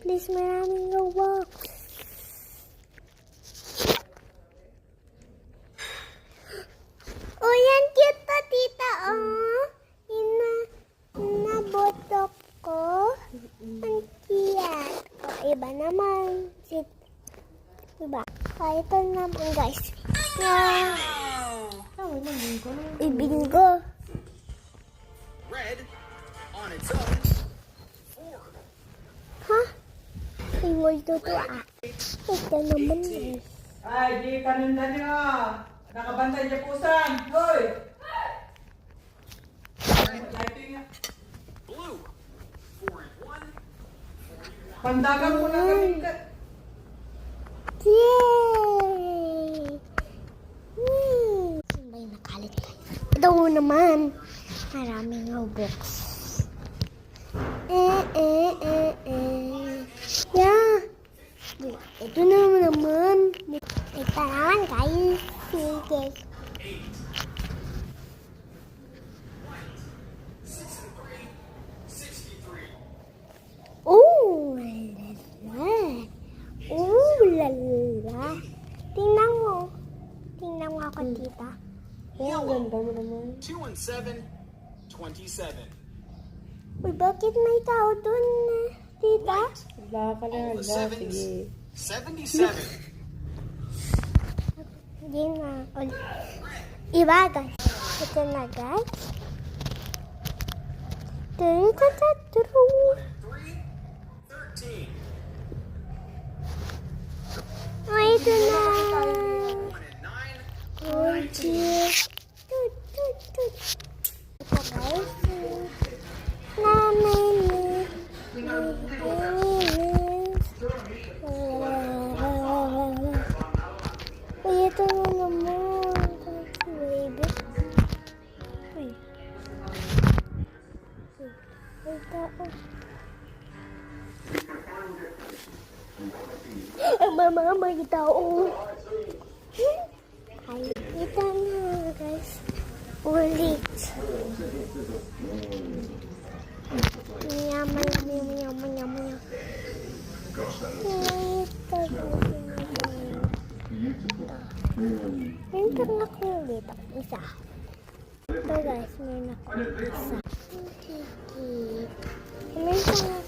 Please, maraming Robux. Oh, yan cute to, tita. Oh, inabotok ko. Ang cute. Oh, iba naman. Iba. Oh, ito naman, guys. Ibingo. Red on its own. 4. Ha? Tingol to ah. Ito naman, guys. Ay, di kanina niyo. Nakabantay niya pusan. Hoy! Blue. 4 and 1. Pandagan mo na kami. Yay! May nakalit tayo. Ito naman. Maraming Robux. Yeah. Ito naman. Ito naman, guys. Sige. 63. Oh, lala. Oh, lala. Tingnan mo. Tingnan mo ako, tita. Yellow. 2 and 7. 27. Uy, bakit may tao dun, tita? Wala ka na. All the Wala, sevens. sige. 77. Hindi na. Iba, guys. Ito na, guys. Turu. 1 and 3. 13. Oh, ito na. 1 and 9. Oh, dear. Tut. Ito, guys. Uy, ito na naman. Baby. Uy. May tao. Mama, may tao. Ay, ito na, guys. Ulit. Yaman. Enter ako ulit. Isa. Ito, guys. Meron ako isa. Meron